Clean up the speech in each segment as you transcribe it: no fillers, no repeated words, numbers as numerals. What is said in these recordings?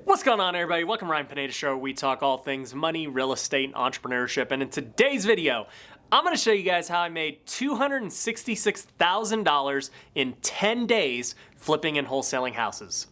What's going on, everybody? Welcome to Ryan Pineda Show, where we talk all things money, real estate, and entrepreneurship. And in today's video, I'm going to show you guys how I made $266,000 in 10 days flipping and wholesaling houses.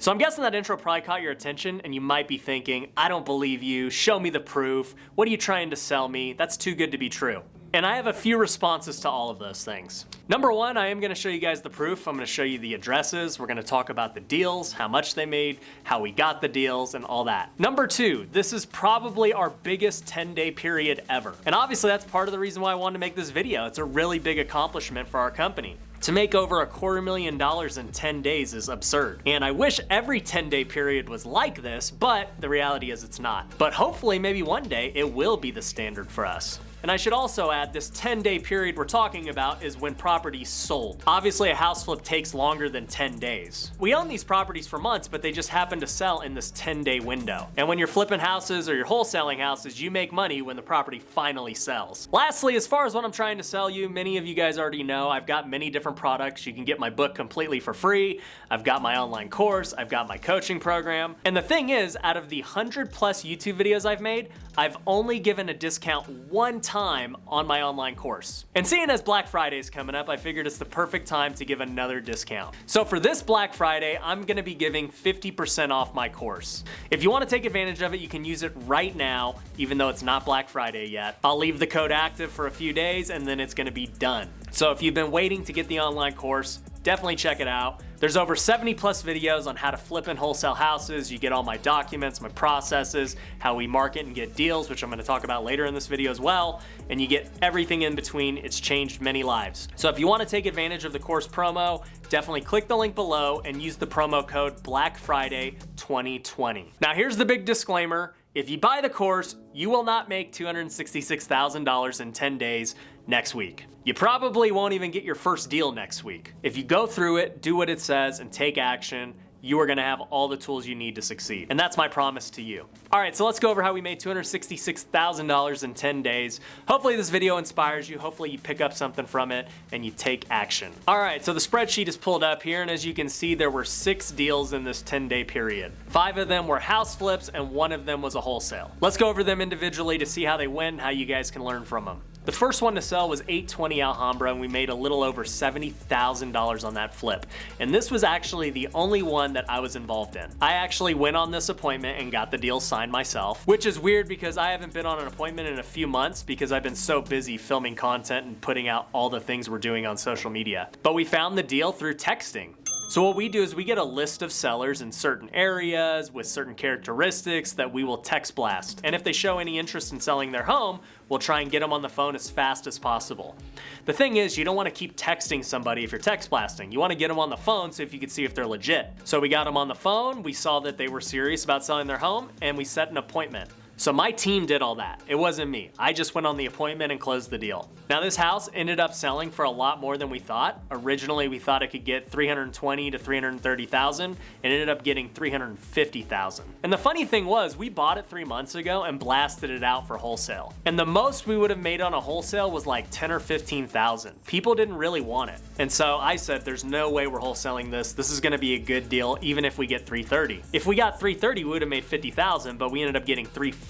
So I'm guessing that intro probably caught your attention, and you might be thinking, I don't believe you, show me the proof, what are you trying to sell me? That's too good to be true. And I have a few responses to all of those things. Number one, I am gonna show you guys the proof. I'm gonna show you the addresses. We're gonna talk about the deals, how much they made, how we got the deals, and all that. Number two, this is probably our biggest 10-day period ever. And obviously that's part of the reason why I wanted to make this video. It's a really big accomplishment for our company. To make over $250,000 in 10 days is absurd. And I wish every 10-day period was like this, but the reality is it's not. But hopefully maybe one day it will be the standard for us. And I should also add, this 10-day period we're talking about is when properties sold. Obviously, a house flip takes longer than 10 days. We own these properties for months, but they just happen to sell in this 10-day window. And when you're flipping houses or you're wholesaling houses, you make money when the property finally sells. Lastly, as far as what I'm trying to sell you, many of you guys already know I've got many different products. You can get my book completely for free. I've got my online course. I've got my coaching program. And the thing is, out of the 100+ YouTube videos I've made, I've only given a discount one time on my online course. And seeing as Black Friday is coming up, I figured it's the perfect time to give another discount. So for this Black Friday, I'm gonna be giving 50% off my course. If you wanna take advantage of it, you can use it right now, even though it's not Black Friday yet. I'll leave the code active for a few days and then it's gonna be done. So if you've been waiting to get the online course, definitely check it out. There's over 70+ videos on how to flip and wholesale houses. You get all my documents, my processes, how we market and get deals, which I'm gonna talk about later in this video as well. And you get everything in between. It's changed many lives. So if you wanna take advantage of the course promo, definitely click the link below and use the promo code BLACKFRIDAY2020. Now here's the big disclaimer. If you buy the course, you will not make $266,000 in 10 days next week. You probably won't even get your first deal next week. If you go through it, do what it says, and take action, you are gonna have all the tools you need to succeed. And that's my promise to you. All right, so let's go over how we made $266,000 in 10 days. Hopefully this video inspires you. Hopefully you pick up something from it and you take action. All right, so the spreadsheet is pulled up here, and as you can see, there were 6 deals in this 10-day period. 5 of them were house flips and 1 of them was a wholesale. Let's go over them individually to see how they went and how you guys can learn from them. The first one to sell was 820 Alhambra, and we made a little over $70,000 on that flip. And this was actually the only one that I was involved in. I actually went on this appointment and got the deal signed myself, which is weird because I haven't been on an appointment in a few months because I've been so busy filming content and putting out all the things we're doing on social media. But we found the deal through texting. So what we do is we get a list of sellers in certain areas with certain characteristics that we will text blast. And if they show any interest in selling their home, we'll try and get them on the phone as fast as possible. The thing is, you don't want to keep texting somebody if you're text blasting. You want to get them on the phone so if you can see if they're legit. So we got them on the phone, we saw that they were serious about selling their home, and we set an appointment. So my team did all that. It wasn't me. I just went on the appointment and closed the deal. Now this house ended up selling for a lot more than we thought. Originally we thought it could get $320,000 to $330,000 and ended up getting $350,000. And the funny thing was, we bought it 3 months ago and blasted it out for wholesale. And the most we would have made on a wholesale was like $10,000 or $15,000. People didn't really want it. And so I said, there's no way we're wholesaling this. This is gonna be a good deal even if we get $330,000. If we got $330,000, we would have made $50,000, but we ended up getting $350,000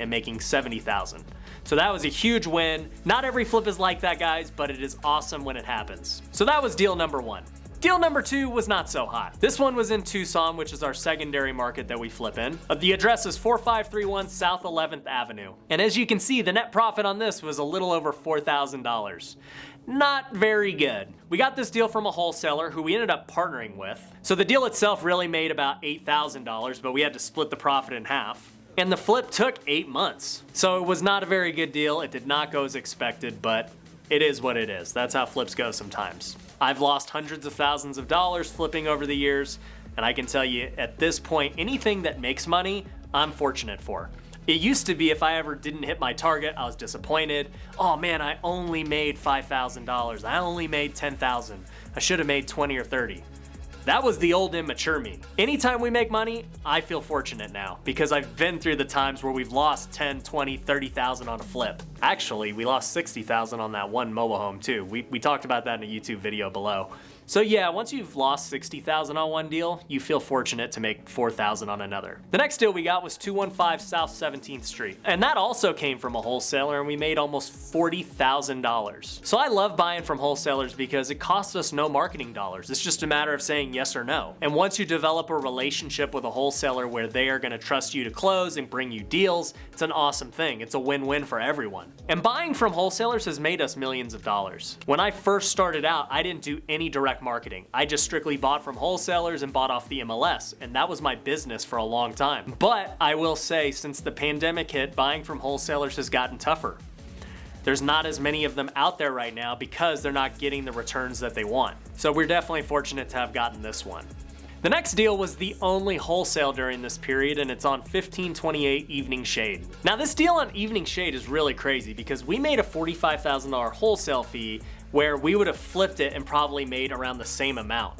and making $70,000. So that was a huge win. Not every flip is like that, guys, but it is awesome when it happens. So that was deal number 1. Deal number 2 was not so hot. This one was in Tucson, which is our secondary market that we flip in. The address is 4531 South 11th Avenue. And as you can see, the net profit on this was a little over $4,000. Not very good. We got this deal from a wholesaler who we ended up partnering with. So the deal itself really made about $8,000, but we had to split the profit in half. And the flip took 8 months. So it was not a very good deal. It did not go as expected, but it is what it is. That's how flips go sometimes. I've lost hundreds of thousands of dollars flipping over the years, and I can tell you at this point, anything that makes money, I'm fortunate for. It used to be if I ever didn't hit my target, I was disappointed. Oh man, I only made $5,000. I only made $10,000. I should have made 20 or 30. That was the old immature me. Anytime we make money, I feel fortunate now because I've been through the times where we've lost 10, 20, 30,000 on a flip. Actually, we lost $60,000 on that one mobile home too. We talked about that in a YouTube video below. So yeah, once you've lost $60,000 on one deal, you feel fortunate to make $4,000 on another. The next deal we got was 215 South 17th Street. And that also came from a wholesaler, and we made almost $40,000. So I love buying from wholesalers because it costs us no marketing dollars. It's just a matter of saying yes or no. And once you develop a relationship with a wholesaler where they are gonna trust you to close and bring you deals, it's an awesome thing. It's a win-win for everyone. And buying from wholesalers has made us millions of dollars. When I first started out, I didn't do any direct marketing. I just strictly bought from wholesalers and bought off the MLS, and that was my business for a long time. But I will say, since the pandemic hit, buying from wholesalers has gotten tougher. There's not as many of them out there right now because they're not getting the returns that they want. So we're definitely fortunate to have gotten this one. The next deal was the only wholesale during this period, and it's on 1528 Evening Shade. Now this deal on Evening Shade is really crazy because we made a $45,000 wholesale fee where we would have flipped it and probably made around the same amount.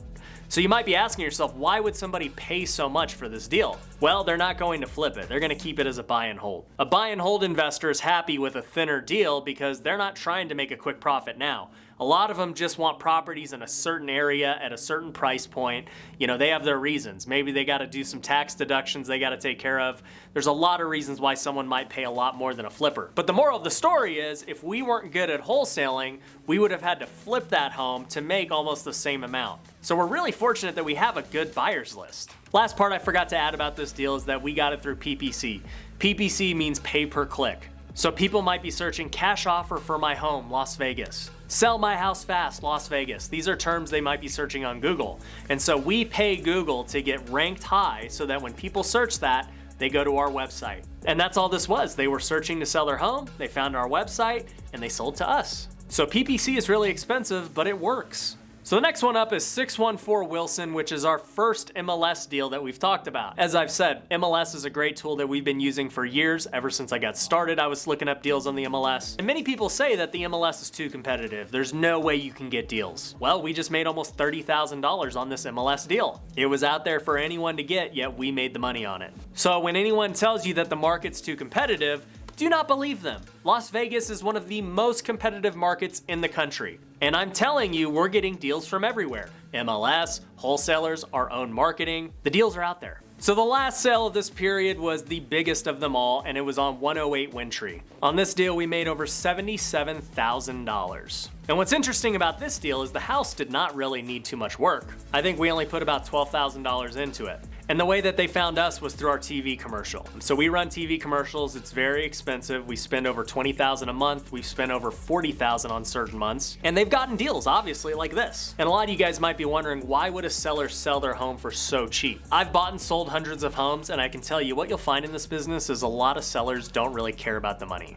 So you might be asking yourself, why would somebody pay so much for this deal? Well, they're not going to flip it. They're going to keep it as a buy and hold. A buy and hold investor is happy with a thinner deal because they're not trying to make a quick profit now. A lot of them just want properties in a certain area at a certain price point. You know, they have their reasons. Maybe they got to do some tax deductions they got to take care of. There's a lot of reasons why someone might pay a lot more than a flipper. But the moral of the story is, if we weren't good at wholesaling, we would have had to flip that home to make almost the same amount. So we're really fortunate that we have a good buyers list. Last part I forgot to add about this deal is that we got it through PPC. PPC means pay per click. So people might be searching cash offer for my home, Las Vegas. Sell my house fast, Las Vegas. These are terms they might be searching on Google. And so we pay Google to get ranked high so that when people search that, they go to our website. And that's all this was. They were searching to sell their home, they found our website, and they sold to us. So PPC is really expensive, but it works. So the next one up is 614 Wilson, which is our first MLS deal that we've talked about. As I've said, MLS is a great tool that we've been using for years. Ever since I got started, I was looking up deals on the MLS. And many people say that the MLS is too competitive. There's no way you can get deals. Well, we just made almost $30,000 on this MLS deal. It was out there for anyone to get, yet we made the money on it. So when anyone tells you that the market's too competitive, do not believe them. Las Vegas is one of the most competitive markets in the country. And I'm telling you, we're getting deals from everywhere. MLS, wholesalers, our own marketing. The deals are out there. So the last sale of this period was the biggest of them all, and it was on 108 Wintry. On this deal, we made over $77,000. And what's interesting about this deal is the house did not really need too much work. I think we only put about $12,000 into it. And the way that they found us was through our TV commercial. So we run TV commercials, it's very expensive. We spend over $20,000 a month. We've spent over $40,000 on certain months. And they've gotten deals, obviously, like this. And a lot of you guys might be wondering, why would a seller sell their home for so cheap? I've bought and sold hundreds of homes, and I can tell you what you'll find in this business is a lot of sellers don't really care about the money.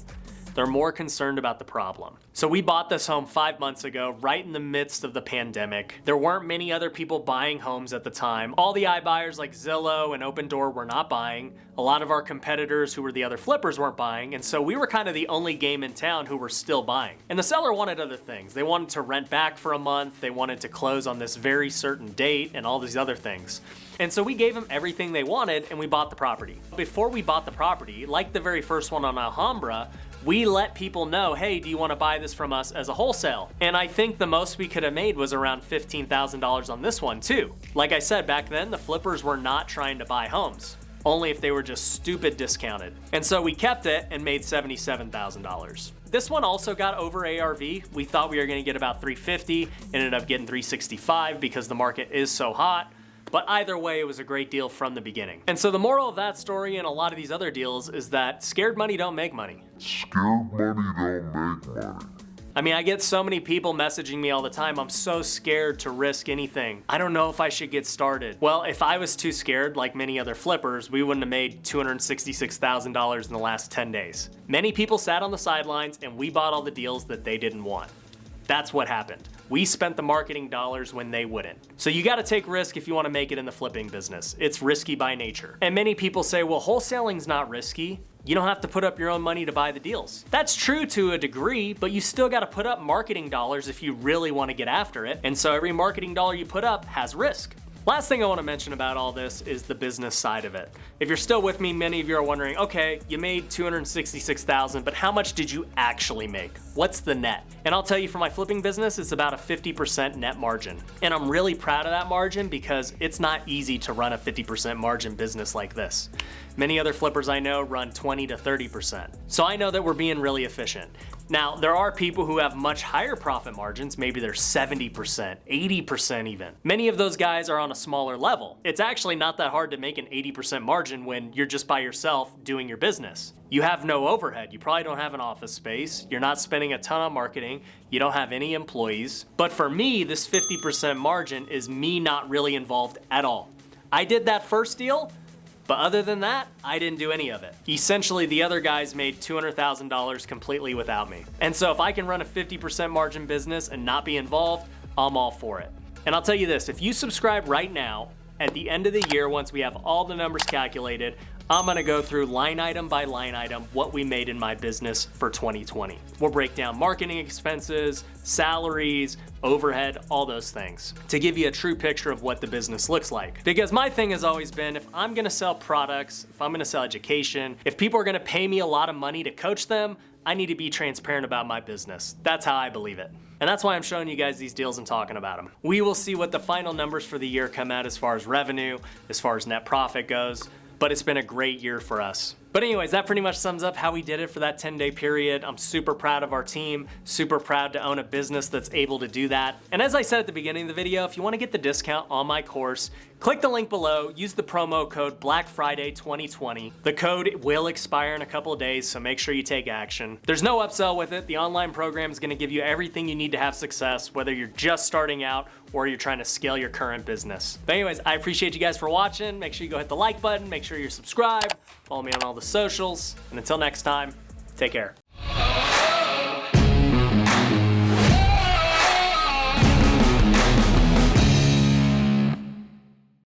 They're more concerned about the problem. So we bought this home 5 months ago, right in the midst of the pandemic. There weren't many other people buying homes at the time. All the iBuyers like Zillow and Opendoor were not buying. A lot of our competitors who were the other flippers weren't buying, and so we were kind of the only game in town who were still buying. And the seller wanted other things. They wanted to rent back for a month, they wanted to close on this very certain date, and all these other things. And so we gave them everything they wanted, and we bought the property. Before we bought the property, like the very first one on Alhambra, we let people know, hey, do you want to buy this from us as a wholesale? And I think the most we could have made was around $15,000 on this one too. Like I said, back then, the flippers were not trying to buy homes, only if they were just stupid discounted. And so we kept it and made $77,000. This one also got over ARV. We thought we were gonna get about $350, ended up getting $365 because the market is so hot. But either way, it was a great deal from the beginning. And so the moral of that story and a lot of these other deals is that scared money don't make money. Scared money don't make money. I mean, I get so many people messaging me all the time, I'm so scared to risk anything. I don't know if I should get started. Well, if I was too scared, like many other flippers, we wouldn't have made $266,000 in the last 10 days. Many people sat on the sidelines and we bought all the deals that they didn't want. That's what happened. We spent the marketing dollars when they wouldn't. So you gotta take risk if you wanna make it in the flipping business. It's risky by nature. And many people say, well, wholesaling's not risky. You don't have to put up your own money to buy the deals. That's true to a degree, but you still gotta put up marketing dollars if you really wanna get after it. And so every marketing dollar you put up has risk. Last thing I want to mention about all this is the business side of it. If you're still with me, many of you are wondering, okay, you made $266,000, but how much did you actually make? What's the net? And I'll tell you, for my flipping business, it's about a 50% net margin. And I'm really proud of that margin because it's not easy to run a 50% margin business like this. Many other flippers I know run 20 to 30%. So I know that we're being really efficient. Now, there are people who have much higher profit margins, maybe they're 70%, 80% even. Many of those guys are on a smaller level. It's actually not that hard to make an 80% margin when you're just by yourself doing your business. You have no overhead, you probably don't have an office space, you're not spending a ton on marketing, you don't have any employees. But for me, this 50% margin is me not really involved at all. I did that first deal, but other than that, I didn't do any of it. Essentially, the other guys made $200,000 completely without me. And so if I can run a 50% margin business and not be involved, I'm all for it. And I'll tell you this, if you subscribe right now, at the end of the year, once we have all the numbers calculated, I'm gonna go through line item by line item what we made in my business for 2020. We'll break down marketing expenses, salaries, overhead, all those things to give you a true picture of what the business looks like. Because my thing has always been, if I'm gonna sell products, if I'm gonna sell education, if people are gonna pay me a lot of money to coach them, I need to be transparent about my business. That's how I believe it. And that's why I'm showing you guys these deals and talking about them. We will see what the final numbers for the year come out as far as revenue, as far as net profit goes, but it's been a great year for us. But anyways, that pretty much sums up how we did it for that 10-day period. I'm super proud of our team, super proud to own a business that's able to do that. And as I said at the beginning of the video, if you want to get the discount on my course, click the link below, use the promo code Black Friday 2020. The code will expire in a couple of days, so make sure you take action. There's no upsell with it. The online program is going to give you everything you need to have success, whether you're just starting out or you're trying to scale your current business. But anyways, I appreciate you guys for watching. Make sure you go hit the like button, make sure you're subscribed, follow me on all the socials, and until next time, take care.